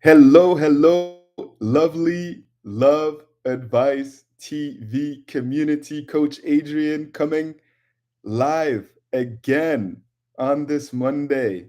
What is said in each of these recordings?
Hello, hello, lovely Love Advice TV community. Coach Adrian coming live again on this Monday.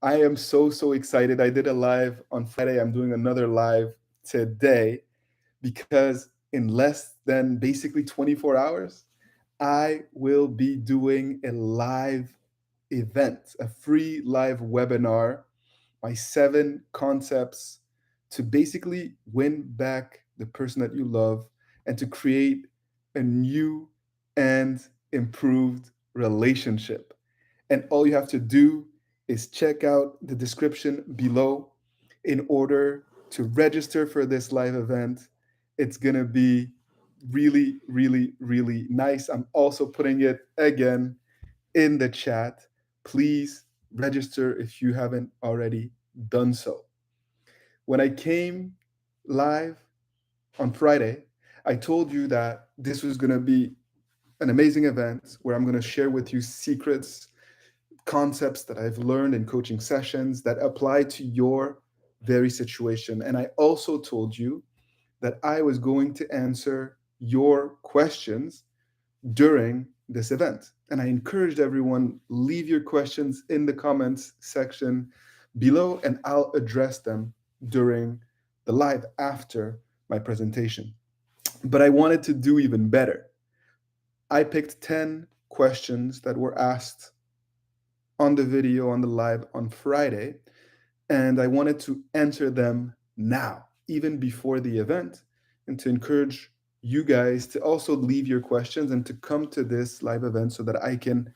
I am so excited. I did a live on Friday. I'm doing another live today because in less than basically 24 hours, I will be doing a live event, a free live webinar, my 7 concepts to basically win back the person that you love and to create a new and improved relationship. And all you have to do is check out the description below in order to register for this live event. It's going to be really nice. I'm also putting it again in the chat. Please register if you haven't already done so. When I came live on Friday, I told you that this was going to be an amazing event where I'm going to share with you secrets, concepts that I've learned in coaching sessions that apply to your very situation. And I also told you that I was going to answer your questions during this event. And I encouraged everyone, leave your questions in the comments section below and I'll address them during the live after my presentation. But I wanted to do even better. I picked 10 questions that were asked on the video on the live on Friday, and I wanted to answer them now, even before the event, and to encourage you guys to also leave your questions and to come to this live event so that I can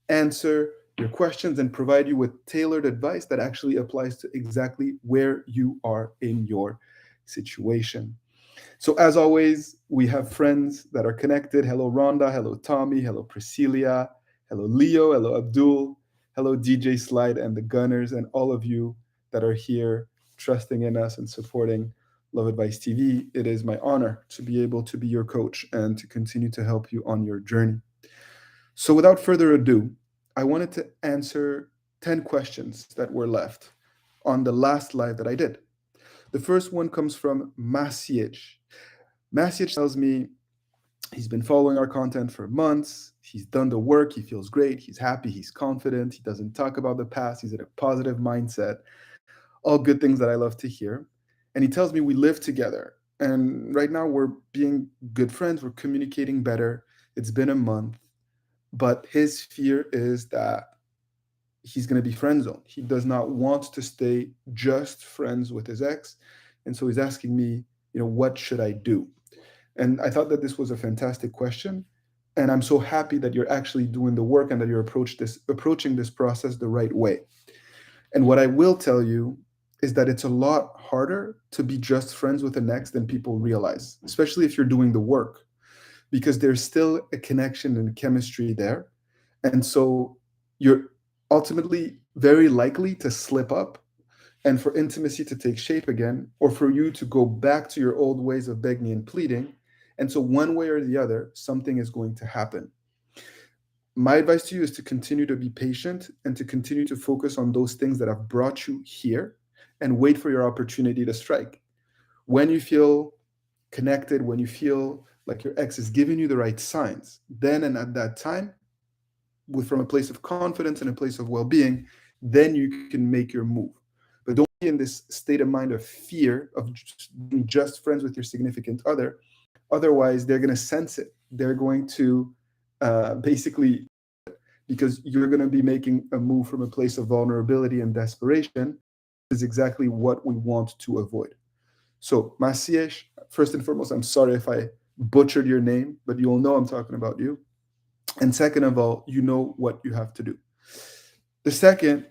answer your questions and provide you with tailored advice that actually applies to exactly where you are in your situation. So, as always, we have friends that are connected. Hello, Rhonda. Hello, Tommy. Hello, Priscilla. Hello, Leo. Hello, Abdul. Hello, DJ Slide and the Gunners, and all of you that are here trusting in us and supporting Love Advice TV. It is my honor to be able to be your coach and to continue to help you on your journey. So, without further ado, I wanted to answer 10 questions that were left on the last live that I did. The first one comes from Maciej. Maciej tells me he's been following our content for months. He's done the work. He feels great. He's happy. He's confident. He doesn't talk about the past. He's in a positive mindset. All good things that I love to hear. And he tells me we live together. And right now we're being good friends. We're communicating better. It's been a month. But his fear is that he's going to be friend zoned. He does not want to stay just friends with his ex. And so he's asking me, what should I do? And I thought that this was a fantastic question. And I'm so happy that you're actually doing the work and that you're approaching this process the right way. And what I will tell you is that it's a lot harder to be just friends with an ex than people realize, especially if you're doing the work, because there's still a connection and chemistry there. And so you're ultimately very likely to slip up and for intimacy to take shape again, or for you to go back to your old ways of begging and pleading. And so, one way or the other, something is going to happen. My advice to you is to continue to be patient and to continue to focus on those things that have brought you here and wait for your opportunity to strike. When you feel connected, when you feel like your ex is giving you the right signs, then and at that time, from a place of confidence and a place of well-being, then you can make your move. But don't be in this state of mind of fear of being just friends with your significant other. Otherwise, they're going to sense it. They're going to basically, because you're going to be making a move from a place of vulnerability and desperation, is exactly what we want to avoid. So, Maciej, first and foremost, I'm sorry if I butchered your name, but you'll know I'm talking about you. And second of all, you know what you have to do. The second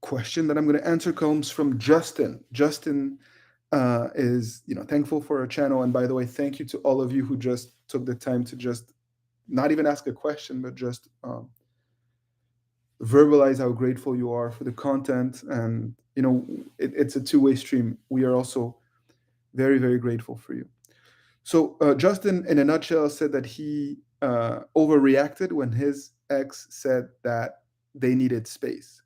question that I'm going to answer comes from Justin. Justin is thankful for our channel. And by the way, thank you to all of you who just took the time to just not even ask a question, but just verbalize how grateful you are for the content. And it's a two-way stream. We are also very grateful for you. So Justin, in a nutshell, said that he overreacted when his ex said that they needed space.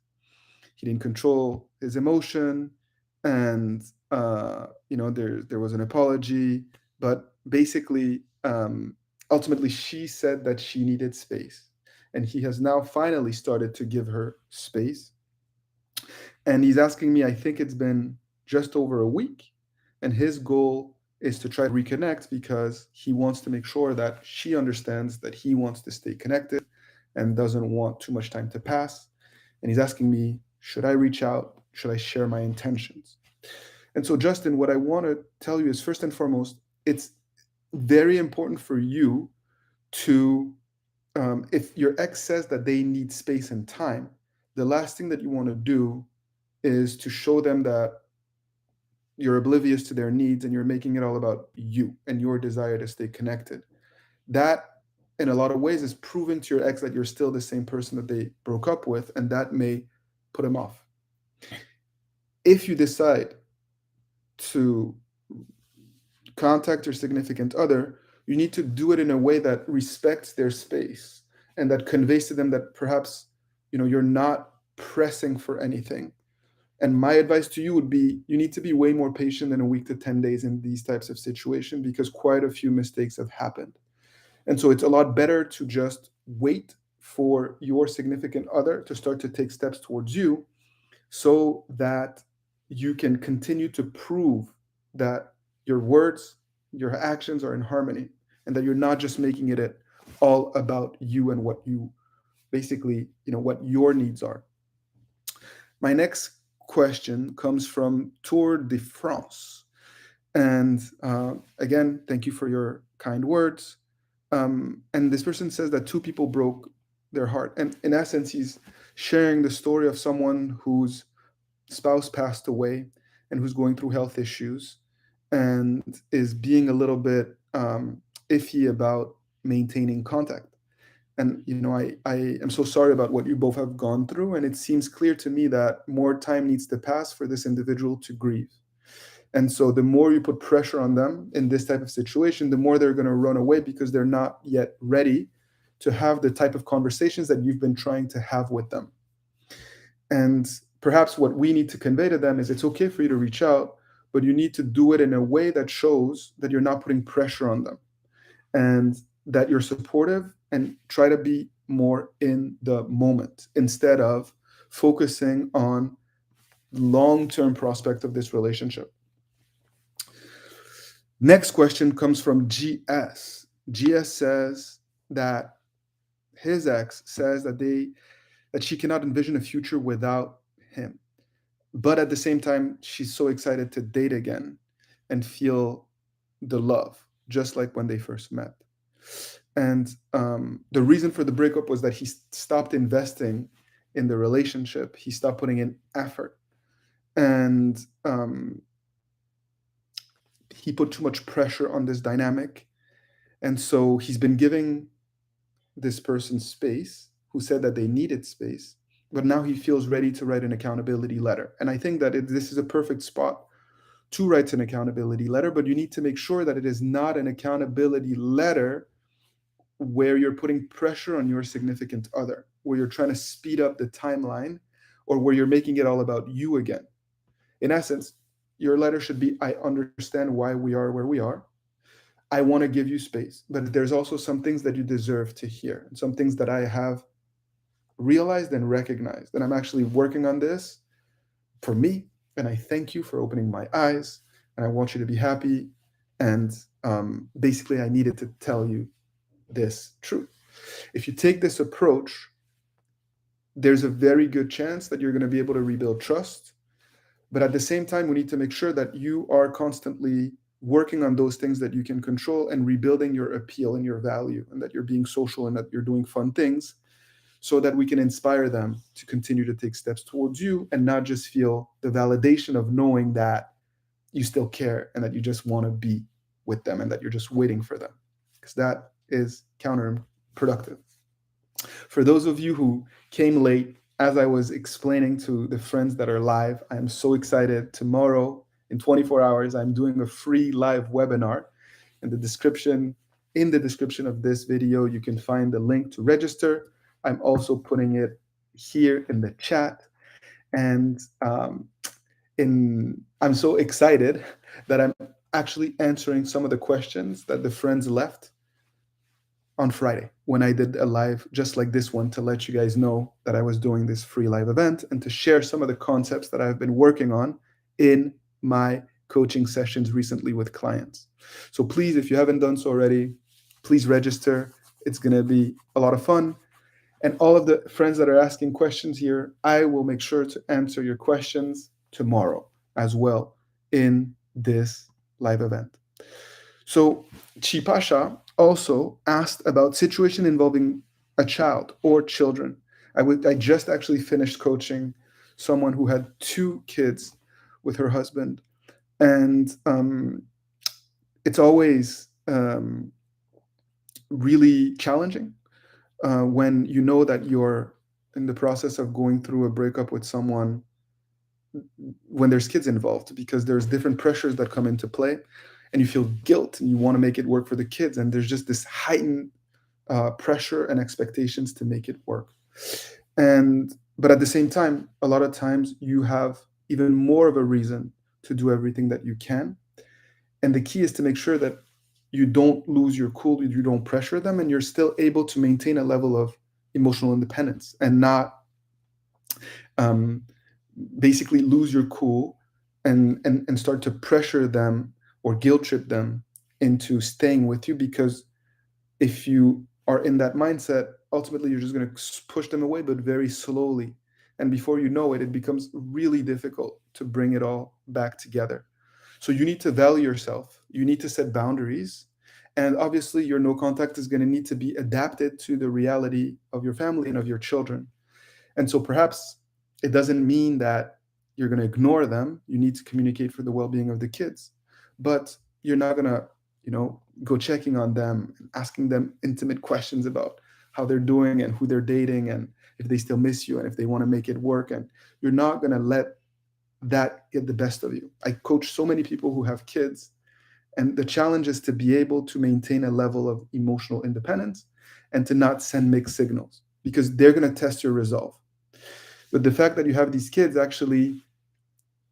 He didn't control his emotion. and there was an apology, but basically, ultimately, she said that she needed space, and he has now finally started to give her space. And he's asking me, I think it's been just over a week, and his goal is to try to reconnect because he wants to make sure that she understands that he wants to stay connected and doesn't want too much time to pass. And he's asking me, should I reach out? Should I share my intentions? And so, Justin, what I want to tell you is, first and foremost, it's very important for you to, if your ex says that they need space and time, the last thing that you want to do is to show them that you're oblivious to their needs and you're making it all about you and your desire to stay connected. That, in a lot of ways, is proving to your ex that you're still the same person that they broke up with, and that may put him off. If you decide to contact your significant other, you need to do it in a way that respects their space and that conveys to them that perhaps you're not pressing for anything. And my advice to you would be, you need to be way more patient than a week to 10 days in these types of situations, because quite a few mistakes have happened. And so it's a lot better to just wait for your significant other to start to take steps towards you, so that you can continue to prove that your words, your actions are in harmony, and that you're not just making it all about you and what you basically, what your needs are. My next question comes from Tour de France. And again, thank you for your kind words. And this person says that two people broke their heart. And in essence, he's sharing the story of someone whose spouse passed away and who's going through health issues and is being a little bit iffy about maintaining contact. And I am so sorry about what you both have gone through, and it seems clear to me that more time needs to pass for this individual to grieve. And so the more you put pressure on them in this type of situation, the more they're going to run away, because they're not yet ready to have the type of conversations that you've been trying to have with them. And perhaps what we need to convey to them is, it's okay for you to reach out, but you need to do it in a way that shows that you're not putting pressure on them, and that you're supportive, and try to be more in the moment instead of focusing on long-term prospect of this relationship. Next question comes from GS. GS says that his ex says that she cannot envision a future without him, but at the same time she's so excited to date again and feel the love, just like when they first met. And the reason for the breakup was that he stopped investing in the relationship. He stopped putting in effort, and he put too much pressure on this dynamic. And so he's been giving this person space, who said that they needed space, but now he feels ready to write an accountability letter. And I think that this is a perfect spot to write an accountability letter, but you need to make sure that it is not an accountability letter where you're putting pressure on your significant other, where you're trying to speed up the timeline, or where you're making it all about you again. In essence, your letter should be, I understand why we are where we are. I want to give you space, but there's also some things that you deserve to hear, and some things that I have realized and recognized. And I'm actually working on this for me. And I thank you for opening my eyes. And I want you to be happy. And basically, I needed to tell you this truth. If you take this approach, there's a very good chance that you're going to be able to rebuild trust. But at the same time, we need to make sure that you are constantly working on those things that you can control and rebuilding your appeal and your value, and that you're being social and that you're doing fun things, so that we can inspire them to continue to take steps towards you and not just feel the validation of knowing that you still care and that you just want to be with them and that you're just waiting for them, because that is counterproductive. For those of you who came late, as I was explaining to the friends that are live, I am so excited. Tomorrow, in 24 hours, I'm doing a free live webinar. In the description of this video, you can find the link to register. I'm also putting it here in the chat. And I'm so excited that I'm actually answering some of the questions that the friends left on Friday when I did a live just like this one to let you guys know that I was doing this free live event and to share some of the concepts that I've been working on in my coaching sessions recently with clients. So please, if you haven't done so already, please register. It's going to be a lot of fun. And all of the friends that are asking questions here, I will make sure to answer your questions tomorrow as well in this live event. So Chipasha also asked about situation involving a child or children. I just actually finished coaching someone who had two kids with her husband, and it's always really challenging when you know that you're in the process of going through a breakup with someone when there's kids involved, because there's different pressures that come into play and you feel guilt and you want to make it work for the kids, and there's just this heightened pressure and expectations to make it work. And but at the same time, a lot of times you have even more of a reason to do everything that you can, and the key is to make sure that you don't lose your cool, you don't pressure them, and you're still able to maintain a level of emotional independence and not um, basically lose your cool and start to pressure them or guilt trip them into staying with you, because if you are in that mindset, ultimately you're just going to push them away, but very slowly, and before you know it, it becomes really difficult to bring it all back together. So you need to value yourself, you need to set boundaries, and obviously your no contact is going to need to be adapted to the reality of your family and of your children. And so perhaps it doesn't mean that you're going to ignore them. You need to communicate for the well-being of the kids, but you're not going to, go checking on them and asking them intimate questions about how they're doing and who they're dating and if they still miss you and if they want to make it work. And you're not going to let that get the best of you. I coach so many people who have kids, and the challenge is to be able to maintain a level of emotional independence and to not send mixed signals, because they're going to test your resolve. But the fact that you have these kids actually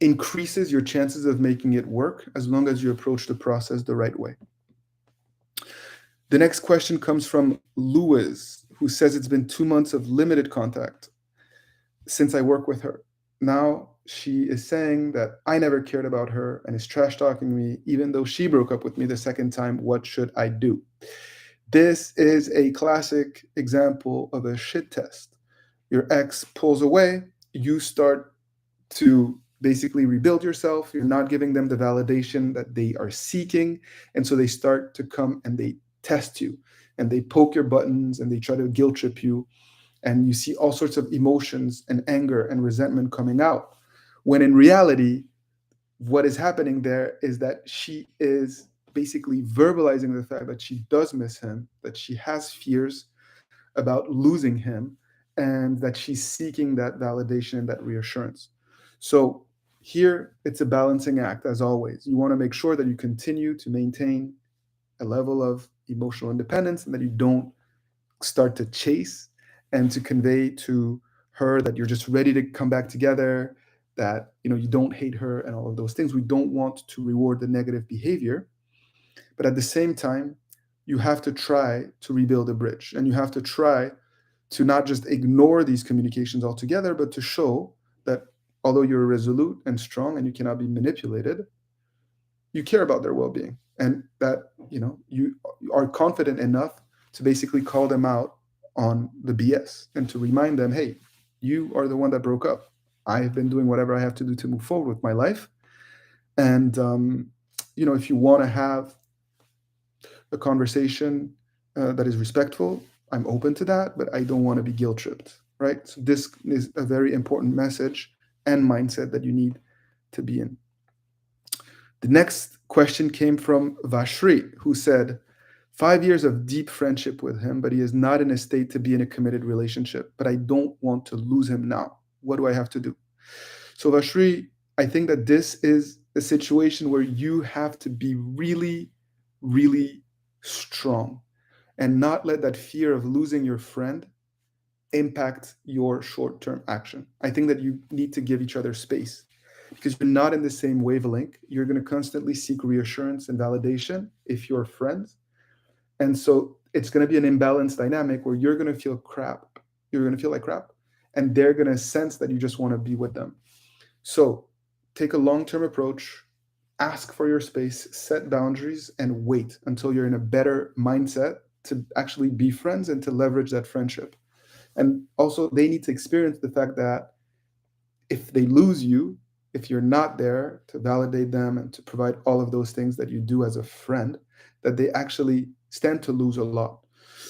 increases your chances of making it work as long as you approach the process the right way. The next question comes from Louis, who says it's been 2 months of limited contact since I work with her. Now she is saying that I never cared about her and is trash talking me, even though she broke up with me the second time. What should I do? This is a classic example of a shit test. Your ex pulls away, you start to basically rebuild yourself. You're not giving them the validation that they are seeking. And so they start to come and they test you and they poke your buttons and they try to guilt trip you. And you see all sorts of emotions and anger and resentment coming out. When in reality, what is happening there is that she is basically verbalizing the fact that she does miss him, that she has fears about losing him, and that she's seeking that validation and that reassurance. So here it's a balancing act, as always. You want to make sure that you continue to maintain a level of emotional independence and that you don't start to chase and to convey to her that you're just ready to come back together, that you don't hate her and all of those things. We don't want to reward the negative behavior, but at the same time, you have to try to rebuild a bridge, and you have to try to not just ignore these communications altogether, but to show that although you're resolute and strong and you cannot be manipulated, you care about their well-being, and that you are confident enough to basically call them out on the BS and to remind them, hey, you are the one that broke up. I've been doing whatever I have to do to move forward with my life. And if you want to have a conversation that is respectful, I'm open to that, but I don't want to be guilt tripped, right? So this is a very important message and mindset that you need to be in. The next question came from Vashri, who said, 5 years of deep friendship with him, but he is not in a state to be in a committed relationship, but I don't want to lose him now. What do I have to do? So Vashri, I think that this is a situation where you have to be really, really strong and not let that fear of losing your friend impact your short-term action. I think that you need to give each other space. because you're not in the same wavelength. You're going to constantly seek reassurance and validation if you're friends. And so it's going to be an imbalanced dynamic where you're going to feel crap. You're going to feel like crap. And they're going to sense that you just want to be with them. So take a long term approach, ask for your space, set boundaries, and wait until you're in a better mindset to actually be friends and to leverage that friendship. And also, they need to experience the fact that if they lose you, if you're not there to validate them and to provide all of those things that you do as a friend, that they actually stand to lose a lot.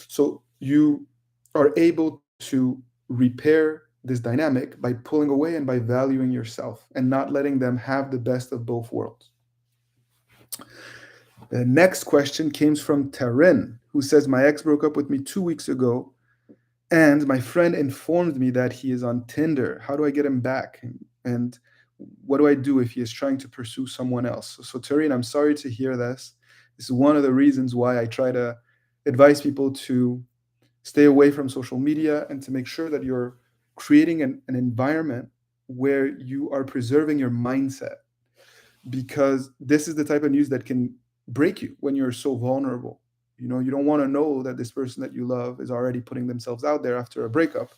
So you are able to repair this dynamic by pulling away and by valuing yourself and not letting them have the best of both worlds. The next question came from Tarin, who says, my ex broke up with me 2 weeks ago, and my friend informed me that he is on Tinder. How do I get him back? And what do I do if he is trying to pursue someone else? So Tarin, I'm sorry to hear this. This is one of the reasons why I try to advise people to stay away from social media and to make sure that you're creating an environment where you are preserving your mindset, because this is the type of news that can break you when you're so vulnerable. You don't want to know that this person that you love is already putting themselves out there after a breakup,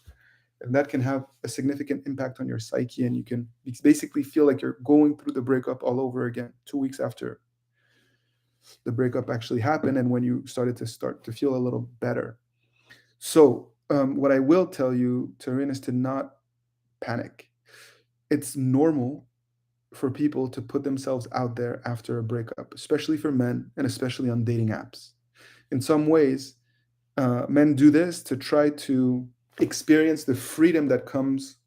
and that can have a significant impact on your psyche, and you can basically feel like you're going through the breakup all over again 2 weeks after the breakup actually happened and when you start to feel a little better. So what I will tell you, Taryn, is to not panic. It's normal for people to put themselves out there after a breakup, especially for men and especially on dating apps. In some ways, men do this to try to experience the freedom that comes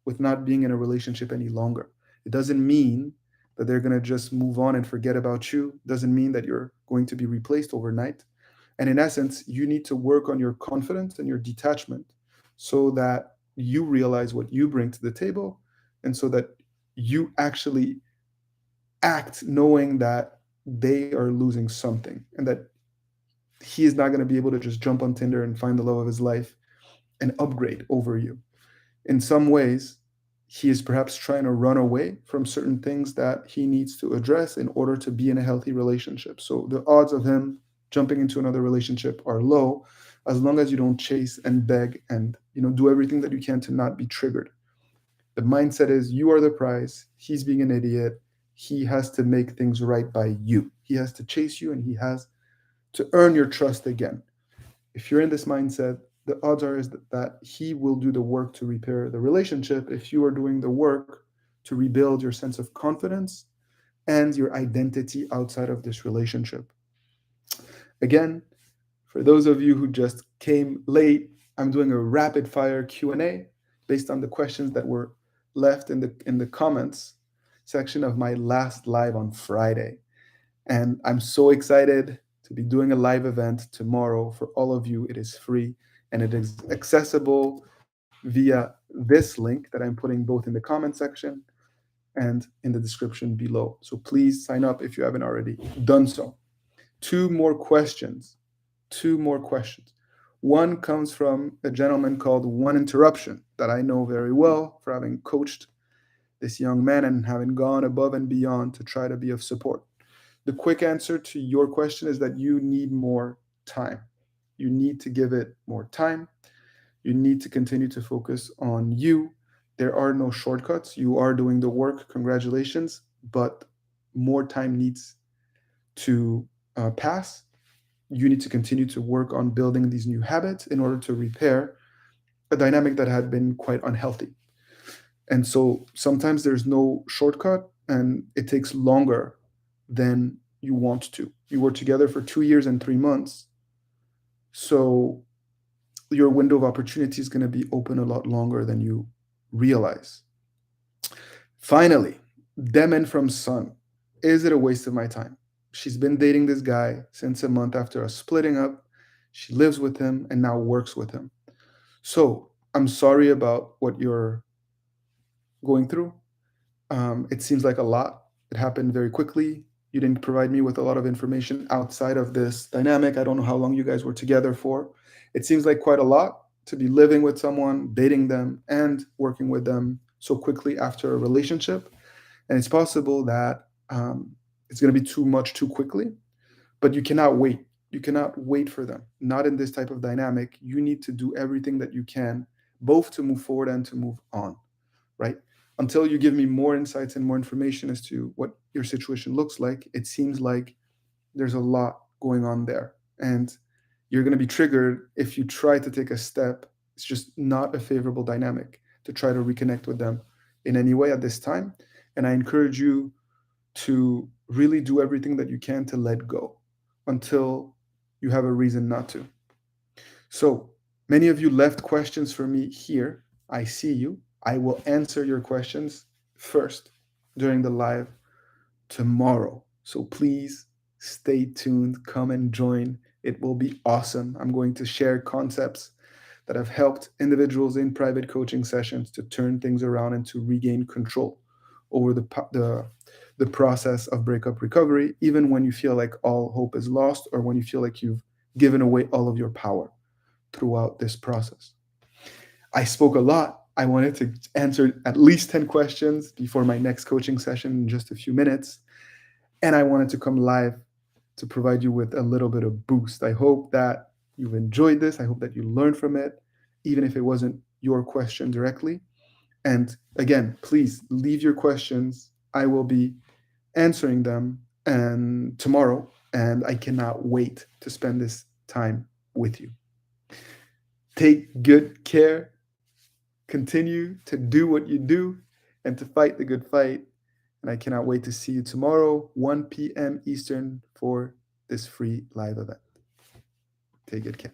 with not being in a relationship any longer. It doesn't mean that they're going to just move on and forget about you. It doesn't mean that you're going to be replaced overnight. And in essence, you need to work on your confidence and your detachment so that you realize what you bring to the table, and so that you actually act knowing that they are losing something, and that he is not going to be able to just jump on Tinder and find the love of his life and upgrade over you. In some ways, he is perhaps trying to run away from certain things that he needs to address in order to be in a healthy relationship. So the odds of him jumping into another relationship are low, as long as you don't chase and beg and do everything that you can to not be triggered. The mindset is you are the prize, he's being an idiot, he has to make things right by you. He has to chase you and he has to earn your trust again. If you're in this mindset, the odds are is that he will do the work to repair the relationship if you are doing the work to rebuild your sense of confidence and your identity outside of this relationship. Again, for those of you who just came late, I'm doing a rapid fire Q&A based on the questions that were left in the comments section of my last live on Friday. And I'm so excited to be doing a live event tomorrow for all of you. It is free and it is accessible via this link that I'm putting both in the comment section and in the description below. So please sign up if you haven't already done so. Two more questions. One comes from a gentleman called One Interruption that I know very well for having coached this young man and having gone above and beyond to try to be of support. The quick answer to your question is that you need more time. You need to give it more time. You need to continue to focus on you. There are no shortcuts. You are doing the work. Congratulations. But more time needs to pass. You need to continue to work on building these new habits in order to repair a dynamic that had been quite unhealthy. And so sometimes there's no shortcut and it takes longer than you want to. You were together for 2 years and 3 months. So your window of opportunity is going to be open a lot longer than you realize. Finally, Demen from Sun. Is it a waste of my time? She's been dating this guy since a month after us splitting up. She lives with him and now works with him. So I'm sorry about what you're going through. It seems like a lot. It happened very quickly. You didn't provide me with a lot of information outside of this dynamic. I don't know how long you guys were together for. It seems like quite a lot to be living with someone, dating them, and working with them so quickly after a relationship. And it's possible that it's going to be too much too quickly, but you cannot wait. You cannot wait for them. Not in this type of dynamic. You need to do everything that you can, both to move forward and to move on, right? Until you give me more insights and more information as to what your situation looks like, it seems like there's a lot going on there. And you're going to be triggered if you try to take a step. It's just not a favorable dynamic to try to reconnect with them in any way at this time. And I encourage you to really do everything that you can to let go until you have a reason not to. So many of you left questions for me here. I see you. I will answer your questions first during the live tomorrow. So please stay tuned. Come and join. It will be awesome. I'm going to share concepts that have helped individuals in private coaching sessions to turn things around and to regain control over the process of breakup recovery, even when you feel like all hope is lost or when you feel like you've given away all of your power throughout this process. I spoke a lot. I wanted to answer at least 10 questions before my next coaching session in just a few minutes. And I wanted to come live to provide you with a little bit of boost. I hope that you've enjoyed this. I hope that you learned from it, even if it wasn't your question directly. And again, please leave your questions. I will be answering them and tomorrow, and I cannot wait to spend this time with you. Take good care. Continue to do what you do and to fight the good fight. And I cannot wait to see you tomorrow, 1 p.m. Eastern, for this free live event. Take good care.